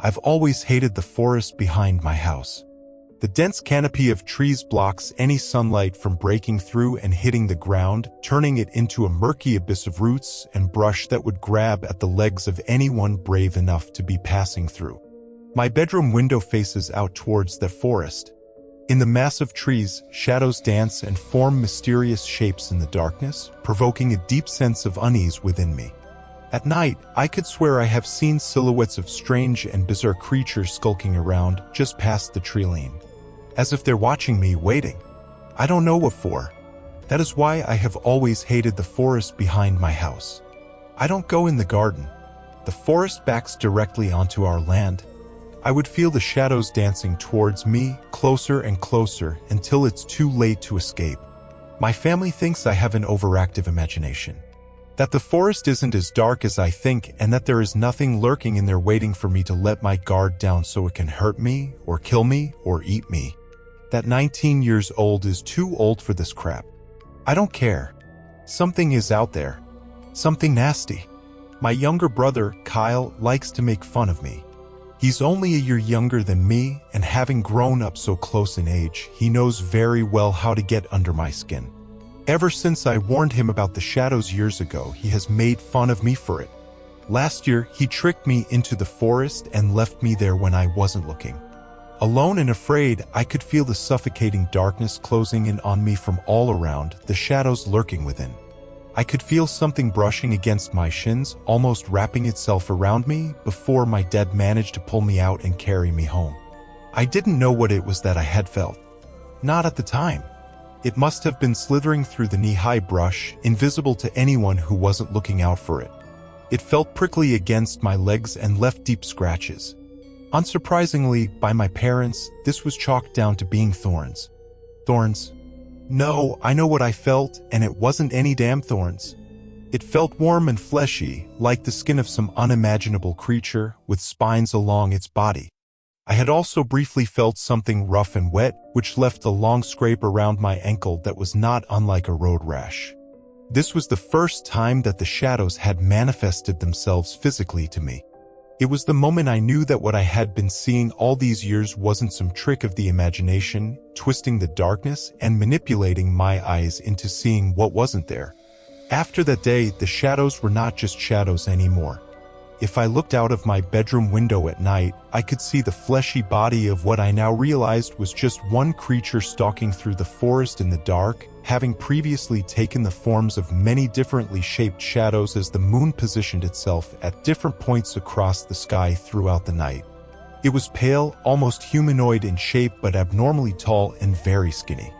I've always hated the forest behind my house. The dense canopy of trees blocks any sunlight from breaking through and hitting the ground, turning it into a murky abyss of roots and brush that would grab at the legs of anyone brave enough to be passing through. My bedroom window faces out towards the forest. In the massive trees, shadows dance and form mysterious shapes in the darkness, provoking a deep sense of unease within me. At night, I could swear I have seen silhouettes of strange and bizarre creatures skulking around just past the tree line, as if they're watching me, waiting. I don't know what for. That is why I have always hated the forest behind my house. I don't go in the garden. The forest backs directly onto our land. I would feel the shadows dancing towards me, closer and closer, until it's too late to escape. My family thinks I have an overactive imagination, that the forest isn't as dark as I think, and that there is nothing lurking in there waiting for me to let my guard down so it can hurt me, or kill me, or eat me. That 19 years old is too old for this crap. I don't care. Something is out there. Something nasty. My younger brother, Kyle, likes to make fun of me. He's only a year younger than me, and having grown up so close in age, he knows very well how to get under my skin. Ever since I warned him about the shadows years ago, he has made fun of me for it. Last year, he tricked me into the forest and left me there when I wasn't looking. Alone and afraid, I could feel the suffocating darkness closing in on me from all around, the shadows lurking within. I could feel something brushing against my shins, almost wrapping itself around me, before my dad managed to pull me out and carry me home. I didn't know what it was that I had felt. Not at the time. It must have been slithering through the knee-high brush, invisible to anyone who wasn't looking out for it. It felt prickly against my legs and left deep scratches. Unsurprisingly, by my parents, this was chalked down to being thorns. Thorns? No, I know what I felt, and it wasn't any damn thorns. It felt warm and fleshy, like the skin of some unimaginable creature, with spines along its body. I had also briefly felt something rough and wet, which left a long scrape around my ankle that was not unlike a road rash. This was the first time that the shadows had manifested themselves physically to me. It was the moment I knew that what I had been seeing all these years wasn't some trick of the imagination, twisting the darkness and manipulating my eyes into seeing what wasn't there. After that day, the shadows were not just shadows anymore. If I looked out of my bedroom window at night, I could see the fleshy body of what I now realized was just one creature stalking through the forest in the dark, having previously taken the forms of many differently shaped shadows as the moon positioned itself at different points across the sky throughout the night. It was pale, almost humanoid in shape, but abnormally tall and very skinny.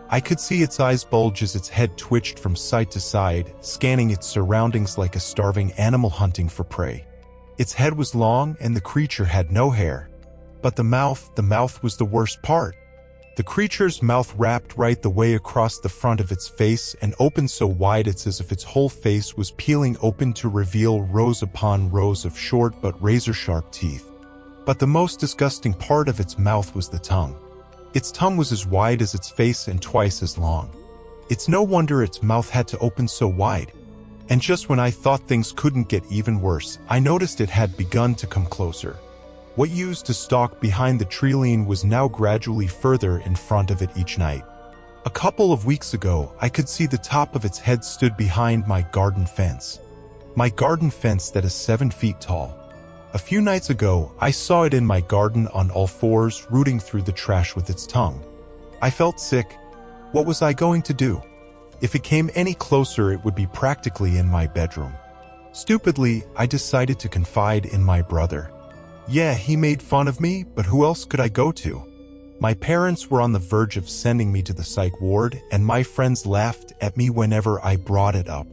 I could see its eyes bulge as its head twitched from side to side, scanning its surroundings like a starving animal hunting for prey. Its head was long and the creature had no hair. But the mouth was the worst part. The creature's mouth wrapped right the way across the front of its face and opened so wide it's as if its whole face was peeling open to reveal rows upon rows of short but razor-sharp teeth. But the most disgusting part of its mouth was the tongue. Its tongue was as wide as its face and twice as long. It's no wonder its mouth had to open so wide. And just when I thought things couldn't get even worse, I noticed it had begun to come closer. What used to stalk behind the tree line was now gradually further in front of it each night. A couple of weeks ago, I could see the top of its head stood behind my garden fence. My garden fence that is 7 feet tall. A few nights ago, I saw it in my garden on all fours, rooting through the trash with its tongue. I felt sick. What was I going to do? If it came any closer, it would be practically in my bedroom. Stupidly, I decided to confide in my brother. Yeah, he made fun of me, but who else could I go to? My parents were on the verge of sending me to the psych ward, and my friends laughed at me whenever I brought it up.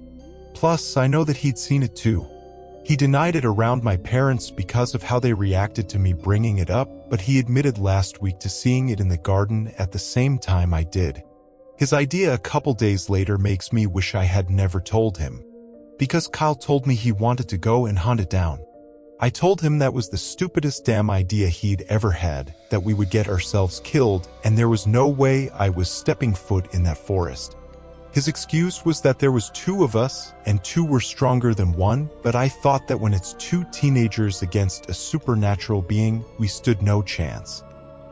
Plus, I know that he'd seen it too. He denied it around my parents because of how they reacted to me bringing it up, but he admitted last week to seeing it in the garden at the same time I did. His idea a couple days later makes me wish I had never told him. Because Kyle told me he wanted to go and hunt it down. I told him that was the stupidest damn idea he'd ever had, that we would get ourselves killed, and there was no way I was stepping foot in that forest. His excuse was that there was two of us, and two were stronger than one, but I thought that when it's two teenagers against a supernatural being, we stood no chance.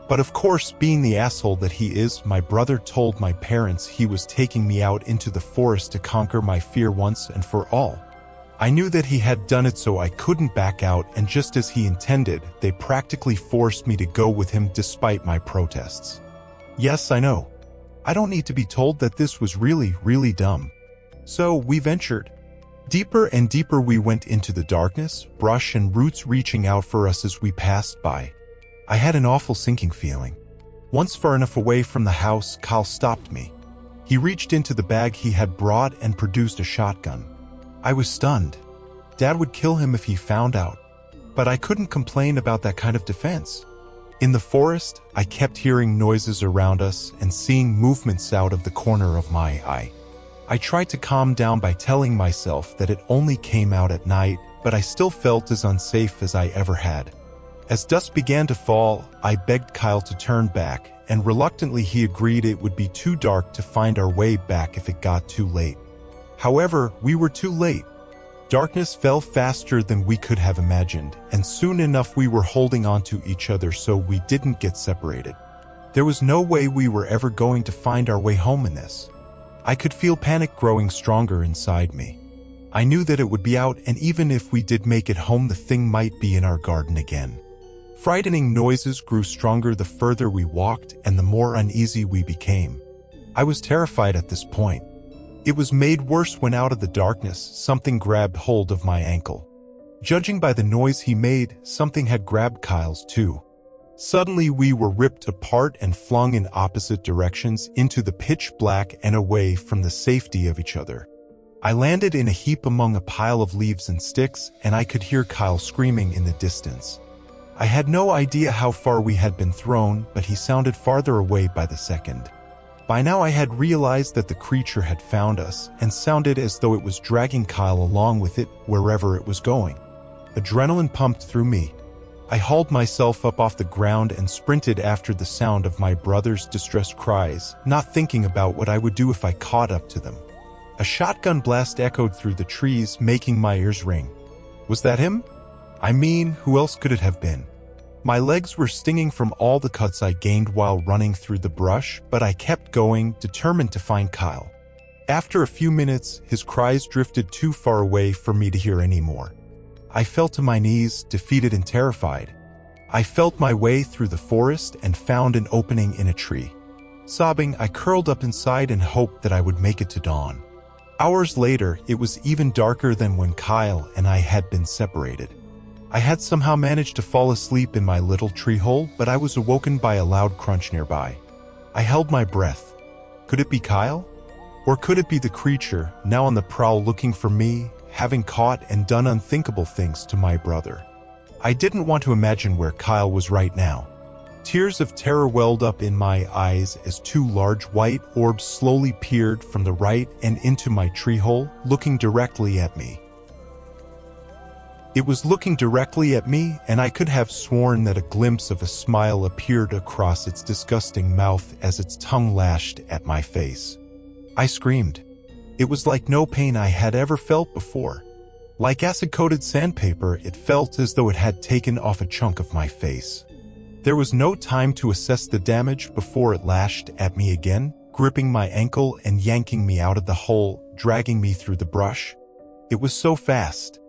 But of course, being the asshole that he is, my brother told my parents he was taking me out into the forest to conquer my fear once and for all. I knew that he had done it, so I couldn't back out, and just as he intended, they practically forced me to go with him despite my protests. Yes, I know. I don't need to be told that this was really dumb. So we ventured. Deeper and deeper we went into the darkness, brush and roots reaching out for us as we passed by. I had an awful sinking feeling. Once far enough away from the house, Kyle stopped me. He reached into the bag he had brought and produced a shotgun. I was stunned. Dad would kill him if he found out. But I couldn't complain about that kind of defense. In the forest, I kept hearing noises around us and seeing movements out of the corner of my eye. I tried to calm down by telling myself that it only came out at night, but I still felt as unsafe as I ever had. As dusk began to fall, I begged Kyle to turn back, and reluctantly he agreed it would be too dark to find our way back if it got too late. However, we were too late. Darkness fell faster than we could have imagined, and soon enough we were holding on to each other so we didn't get separated. There was no way we were ever going to find our way home in this. I could feel panic growing stronger inside me. I knew that it would be out, and even if we did make it home, the thing might be in our garden again. Frightening noises grew stronger the further we walked and the more uneasy we became. I was terrified at this point. It was made worse when out of the darkness, something grabbed hold of my ankle. Judging by the noise he made, something had grabbed Kyle's too. Suddenly we were ripped apart and flung in opposite directions into the pitch black and away from the safety of each other. I landed in a heap among a pile of leaves and sticks, and I could hear Kyle screaming in the distance. I had no idea how far we had been thrown, but he sounded farther away by the second. By now I had realized that the creature had found us and sounded as though it was dragging Kyle along with it wherever it was going. Adrenaline pumped through me. I hauled myself up off the ground and sprinted after the sound of my brother's distressed cries, not thinking about what I would do if I caught up to them. A shotgun blast echoed through the trees, making my ears ring. Was that him? I mean, who else could it have been? My legs were stinging from all the cuts I gained while running through the brush, but I kept going, determined to find Kyle. After a few minutes, his cries drifted too far away for me to hear anymore. I fell to my knees, defeated and terrified. I felt my way through the forest and found an opening in a tree. Sobbing, I curled up inside and hoped that I would make it to dawn. Hours later, it was even darker than when Kyle and I had been separated. I had somehow managed to fall asleep in my little tree hole, but I was awoken by a loud crunch nearby. I held my breath. Could it be Kyle? Or could it be the creature, now on the prowl looking for me, having caught and done unthinkable things to my brother? I didn't want to imagine where Kyle was right now. Tears of terror welled up in my eyes as two large white orbs slowly peered from the right and into my tree hole, looking directly at me. It was looking directly at me, and I could have sworn that a glimpse of a smile appeared across its disgusting mouth as its tongue lashed at my face. I screamed. It was like no pain I had ever felt before. Like acid-coated sandpaper, it felt as though it had taken off a chunk of my face. There was no time to assess the damage before it lashed at me again, gripping my ankle and yanking me out of the hole, dragging me through the brush. It was so fast.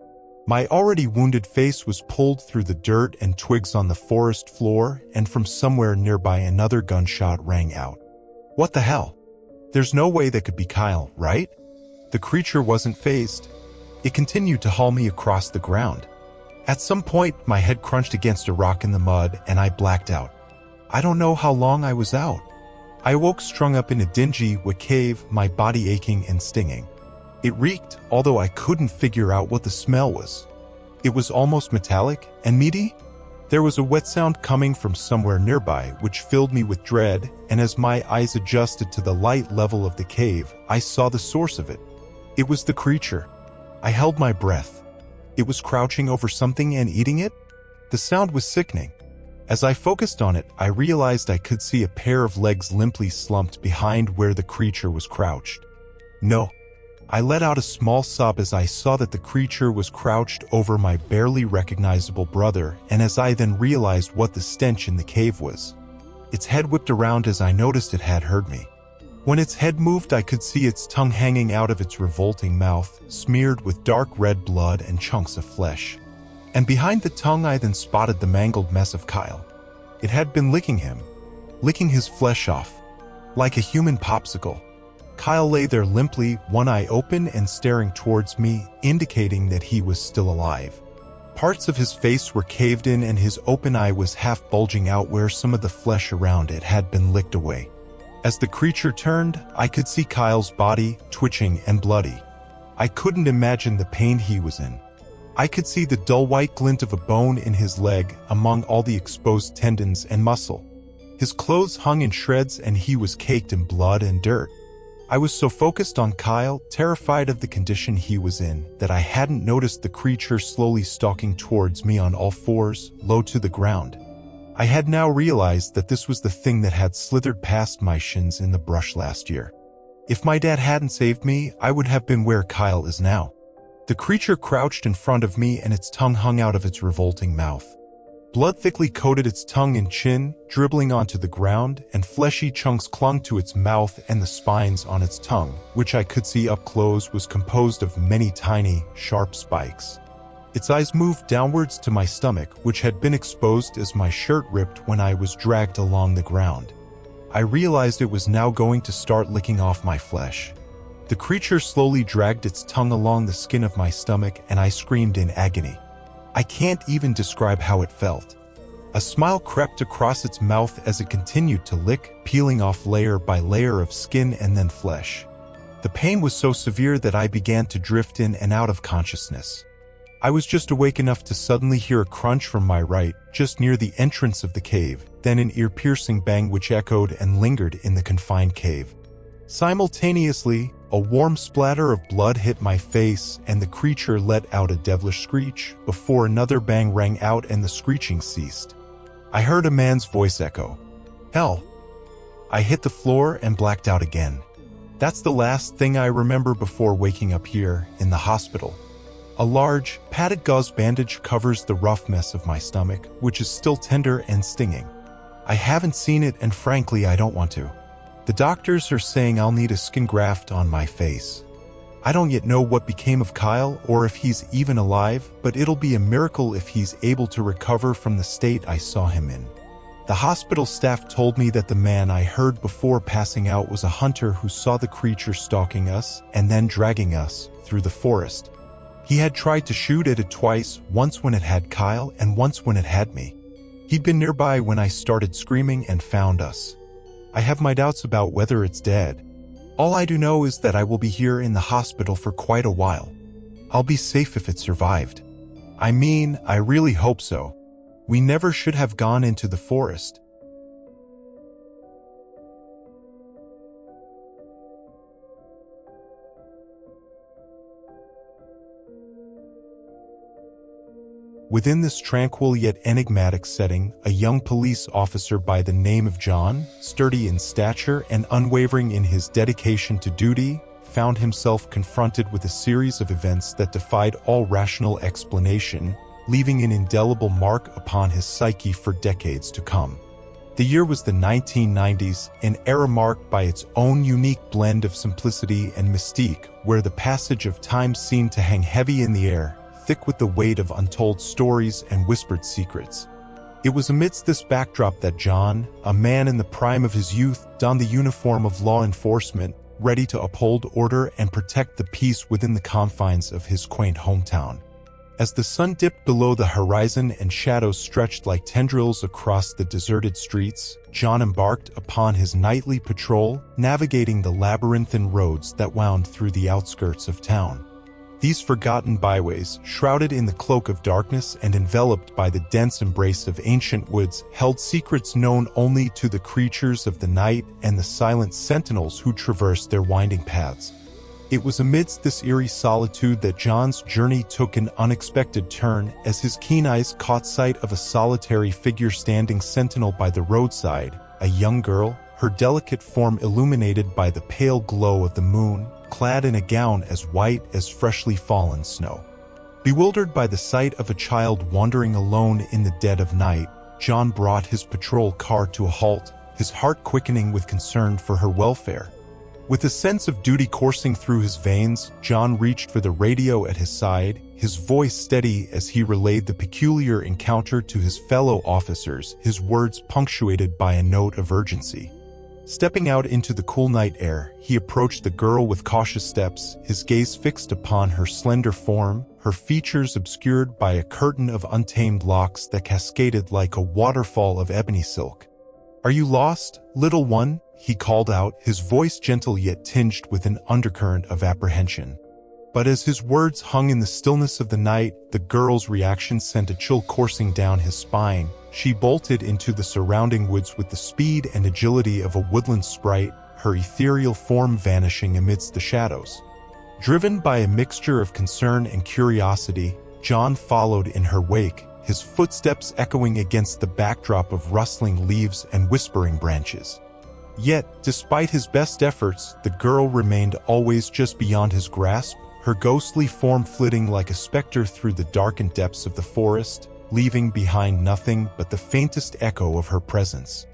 My already wounded face was pulled through the dirt and twigs on the forest floor, and from somewhere nearby another gunshot rang out. What the hell? There's no way that could be Kyle, right? The creature wasn't fazed. It continued to haul me across the ground. At some point, my head crunched against a rock in the mud and I blacked out. I don't know how long I was out. I awoke strung up in a dingy wet cave, my body aching and stinging. It reeked, although I couldn't figure out what the smell was. It was almost metallic and meaty. There was a wet sound coming from somewhere nearby, which filled me with dread, and as my eyes adjusted to the light level of the cave, I saw the source of it. It was the creature. I held my breath. It was crouching over something and eating it? The sound was sickening. As I focused on it, I realized I could see a pair of legs limply slumped behind where the creature was crouched. No. I let out a small sob as I saw that the creature was crouched over my barely recognizable brother, and as I then realized what the stench in the cave was. Its head whipped around as I noticed it had heard me. When its head moved, I could see its tongue hanging out of its revolting mouth, smeared with dark red blood and chunks of flesh. And behind the tongue I then spotted the mangled mess of Kyle. It had been licking him, licking his flesh off, like a human popsicle. Kyle lay there limply, one eye open and staring towards me, indicating that he was still alive. Parts of his face were caved in and his open eye was half bulging out where some of the flesh around it had been licked away. As the creature turned, I could see Kyle's body, twitching and bloody. I couldn't imagine the pain he was in. I could see the dull white glint of a bone in his leg among all the exposed tendons and muscle. His clothes hung in shreds and he was caked in blood and dirt. I was so focused on Kyle, terrified of the condition he was in, that I hadn't noticed the creature slowly stalking towards me on all fours, low to the ground. I had now realized that this was the thing that had slithered past my shins in the brush last year. If my dad hadn't saved me, I would have been where Kyle is now. The creature crouched in front of me and its tongue hung out of its revolting mouth. Blood thickly coated its tongue and chin, dribbling onto the ground, and fleshy chunks clung to its mouth, and the spines on its tongue, which I could see up close, was composed of many tiny, sharp spikes. Its eyes moved downwards to my stomach, which had been exposed as my shirt ripped when I was dragged along the ground. I realized it was now going to start licking off my flesh. The creature slowly dragged its tongue along the skin of my stomach, and I screamed in agony. I can't even describe how it felt. A smile crept across its mouth as it continued to lick, peeling off layer by layer of skin and then flesh. The pain was so severe that I began to drift in and out of consciousness. I was just awake enough to suddenly hear a crunch from my right, just near the entrance of the cave, then an ear-piercing bang which echoed and lingered in the confined cave. Simultaneously, a warm splatter of blood hit my face, and the creature let out a devilish screech, before another bang rang out and the screeching ceased. I heard a man's voice echo, "Hell!" I hit the floor and blacked out again. That's the last thing I remember before waking up here, in the hospital. A large, padded gauze bandage covers the rough mess of my stomach, which is still tender and stinging. I haven't seen it, and frankly I don't want to. The doctors are saying I'll need a skin graft on my face. I don't yet know what became of Kyle or if he's even alive, but it'll be a miracle if he's able to recover from the state I saw him in. The hospital staff told me that the man I heard before passing out was a hunter who saw the creature stalking us and then dragging us through the forest. He had tried to shoot at it twice, once when it had Kyle and once when it had me. He'd been nearby when I started screaming and found us. I have my doubts about whether it's dead. All I do know is that I will be here in the hospital for quite a while. I'll be safe if it survived. I mean, I really hope so. We never should have gone into the forest. Within this tranquil yet enigmatic setting, a young police officer by the name of John, sturdy in stature and unwavering in his dedication to duty, found himself confronted with a series of events that defied all rational explanation, leaving an indelible mark upon his psyche for decades to come. The year was the 1990s, an era marked by its own unique blend of simplicity and mystique, where the passage of time seemed to hang heavy in the air, thick with the weight of untold stories and whispered secrets. It was amidst this backdrop that John, a man in the prime of his youth, donned the uniform of law enforcement, ready to uphold order and protect the peace within the confines of his quaint hometown. As the sun dipped below the horizon and shadows stretched like tendrils across the deserted streets, John embarked upon his nightly patrol, navigating the labyrinthine roads that wound through the outskirts of town. These forgotten byways, shrouded in the cloak of darkness and enveloped by the dense embrace of ancient woods, held secrets known only to the creatures of the night and the silent sentinels who traversed their winding paths. It was amidst this eerie solitude that John's journey took an unexpected turn as his keen eyes caught sight of a solitary figure standing sentinel by the roadside, a young girl, her delicate form illuminated by the pale glow of the moon, clad in a gown as white as freshly fallen snow. Bewildered by the sight of a child wandering alone in the dead of night, John brought his patrol car to a halt, his heart quickening with concern for her welfare. With a sense of duty coursing through his veins, John reached for the radio at his side, his voice steady as he relayed the peculiar encounter to his fellow officers, his words punctuated by a note of urgency. Stepping out into the cool night air, he approached the girl with cautious steps, his gaze fixed upon her slender form, her features obscured by a curtain of untamed locks that cascaded like a waterfall of ebony silk. "Are you lost, little one?" he called out, his voice gentle yet tinged with an undercurrent of apprehension. But as his words hung in the stillness of the night, the girl's reaction sent a chill coursing down his spine. She bolted into the surrounding woods with the speed and agility of a woodland sprite, her ethereal form vanishing amidst the shadows. Driven by a mixture of concern and curiosity, John followed in her wake, his footsteps echoing against the backdrop of rustling leaves and whispering branches. Yet, despite his best efforts, the girl remained always just beyond his grasp, her ghostly form flitting like a specter through the darkened depths of the forest, leaving behind nothing but the faintest echo of her presence.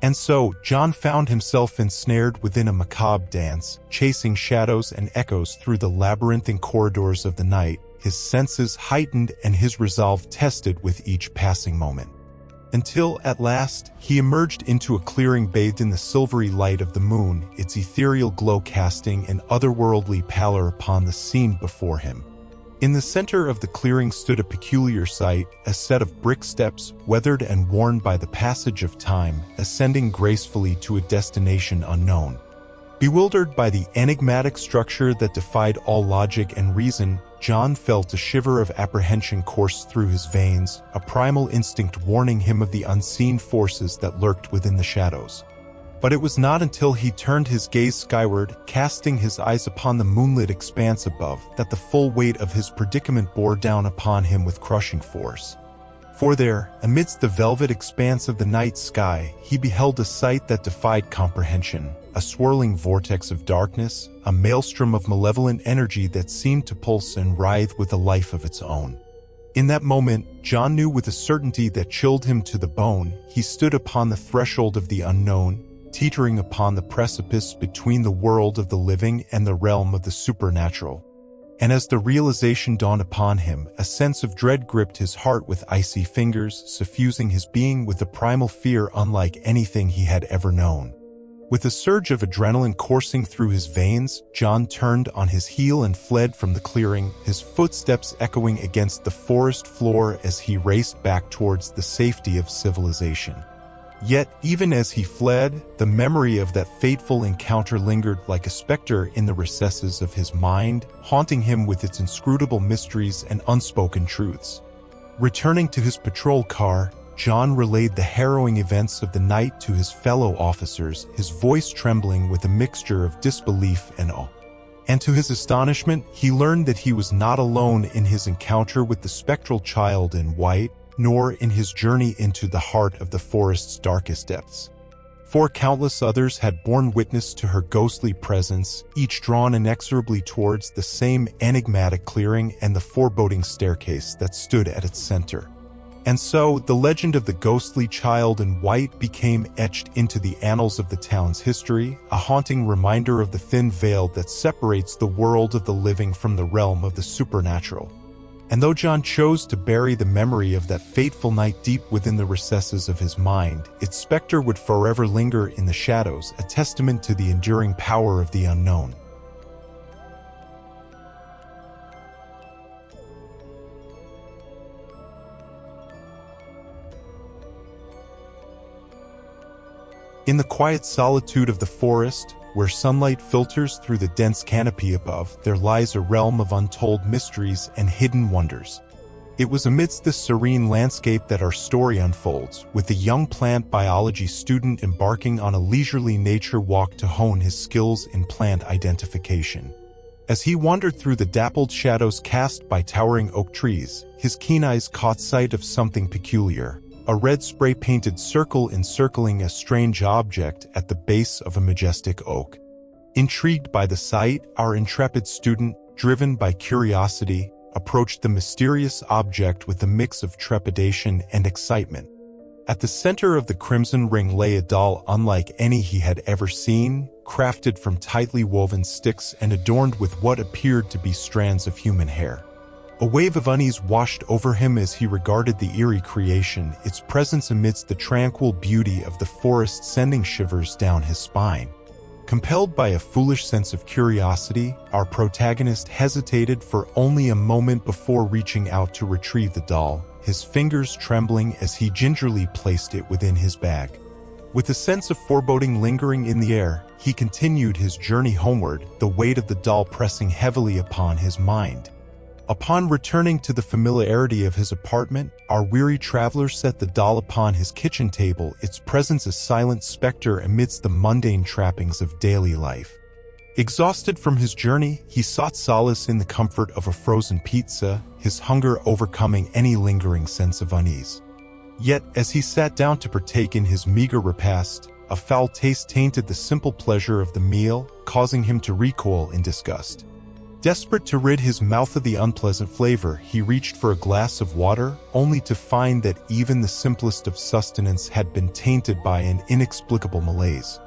And so, John found himself ensnared within a macabre dance, chasing shadows and echoes through the labyrinthine corridors of the night, his senses heightened and his resolve tested with each passing moment. Until, at last, he emerged into a clearing bathed in the silvery light of the moon, its ethereal glow casting an otherworldly pallor upon the scene before him. In the center of the clearing stood a peculiar sight, a set of brick steps, weathered and worn by the passage of time, ascending gracefully to a destination unknown. Bewildered by the enigmatic structure that defied all logic and reason, John felt a shiver of apprehension course through his veins, a primal instinct warning him of the unseen forces that lurked within the shadows. But it was not until he turned his gaze skyward, casting his eyes upon the moonlit expanse above, that the full weight of his predicament bore down upon him with crushing force. For there, amidst the velvet expanse of the night sky, he beheld a sight that defied comprehension, a swirling vortex of darkness, a maelstrom of malevolent energy that seemed to pulse and writhe with a life of its own. In that moment, John knew with a certainty that chilled him to the bone, he stood upon the threshold of the unknown, teetering upon the precipice between the world of the living and the realm of the supernatural. And as the realization dawned upon him, a sense of dread gripped his heart with icy fingers, suffusing his being with a primal fear unlike anything he had ever known. With a surge of adrenaline coursing through his veins, John turned on his heel and fled from the clearing, his footsteps echoing against the forest floor as he raced back towards the safety of civilization. Yet, even as he fled, the memory of that fateful encounter lingered like a specter in the recesses of his mind, haunting him with its inscrutable mysteries and unspoken truths. Returning to his patrol car, John relayed the harrowing events of the night to his fellow officers, his voice trembling with a mixture of disbelief and awe. And to his astonishment, he learned that he was not alone in his encounter with the spectral child in white, nor in his journey into the heart of the forest's darkest depths. For countless others had borne witness to her ghostly presence, each drawn inexorably towards the same enigmatic clearing and the foreboding staircase that stood at its center. And so, the legend of the ghostly child in white became etched into the annals of the town's history, a haunting reminder of the thin veil that separates the world of the living from the realm of the supernatural. And though John chose to bury the memory of that fateful night deep within the recesses of his mind, its specter would forever linger in the shadows, a testament to the enduring power of the unknown. In the quiet solitude of the forest, where sunlight filters through the dense canopy above, there lies a realm of untold mysteries and hidden wonders. It was amidst this serene landscape that our story unfolds, with a young plant biology student embarking on a leisurely nature walk to hone his skills in plant identification. As he wandered through the dappled shadows cast by towering oak trees, his keen eyes caught sight of something peculiar. A red spray-painted circle encircling a strange object at the base of a majestic oak. Intrigued by the sight, our intrepid student, driven by curiosity, approached the mysterious object with a mix of trepidation and excitement. At the center of the crimson ring lay a doll unlike any he had ever seen, crafted from tightly woven sticks and adorned with what appeared to be strands of human hair. A wave of unease washed over him as he regarded the eerie creation, its presence amidst the tranquil beauty of the forest sending shivers down his spine. Compelled by a foolish sense of curiosity, our protagonist hesitated for only a moment before reaching out to retrieve the doll, his fingers trembling as he gingerly placed it within his bag. With a sense of foreboding lingering in the air, he continued his journey homeward, the weight of the doll pressing heavily upon his mind. Upon returning to the familiarity of his apartment, our weary traveler set the doll upon his kitchen table, its presence a silent specter amidst the mundane trappings of daily life. Exhausted from his journey, he sought solace in the comfort of a frozen pizza, his hunger overcoming any lingering sense of unease. Yet, as he sat down to partake in his meager repast, a foul taste tainted the simple pleasure of the meal, causing him to recoil in disgust. Desperate to rid his mouth of the unpleasant flavor, he reached for a glass of water, only to find that even the simplest of sustenance had been tainted by an inexplicable malaise.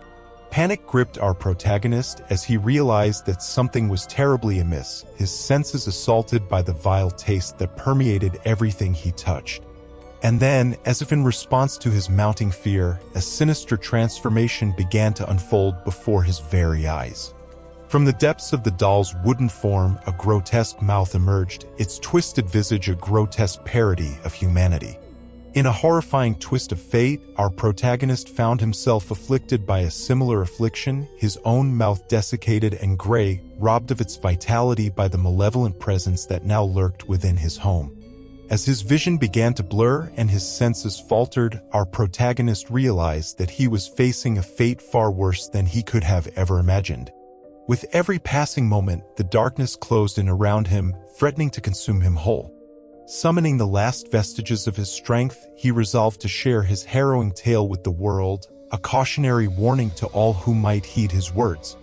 Panic gripped our protagonist as he realized that something was terribly amiss, his senses assaulted by the vile taste that permeated everything he touched. And then, as if in response to his mounting fear, a sinister transformation began to unfold before his very eyes. From the depths of the doll's wooden form, a grotesque mouth emerged, its twisted visage a grotesque parody of humanity. In a horrifying twist of fate, our protagonist found himself afflicted by a similar affliction, his own mouth desiccated and gray, robbed of its vitality by the malevolent presence that now lurked within his home. As his vision began to blur and his senses faltered, our protagonist realized that he was facing a fate far worse than he could have ever imagined. With every passing moment, the darkness closed in around him, threatening to consume him whole. Summoning the last vestiges of his strength, he resolved to share his harrowing tale with the world, a cautionary warning to all who might heed his words.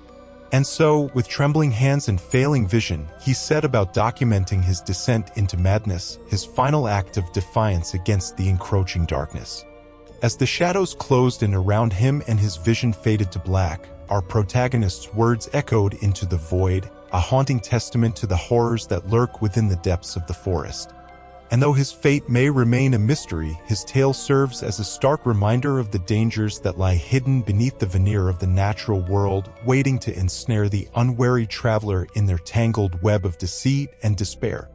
And so, with trembling hands and failing vision, he set about documenting his descent into madness, his final act of defiance against the encroaching darkness. As the shadows closed in around him and his vision faded to black, our protagonist's words echoed into the void, a haunting testament to the horrors that lurk within the depths of the forest. And though his fate may remain a mystery, his tale serves as a stark reminder of the dangers that lie hidden beneath the veneer of the natural world, waiting to ensnare the unwary traveler in their tangled web of deceit and despair.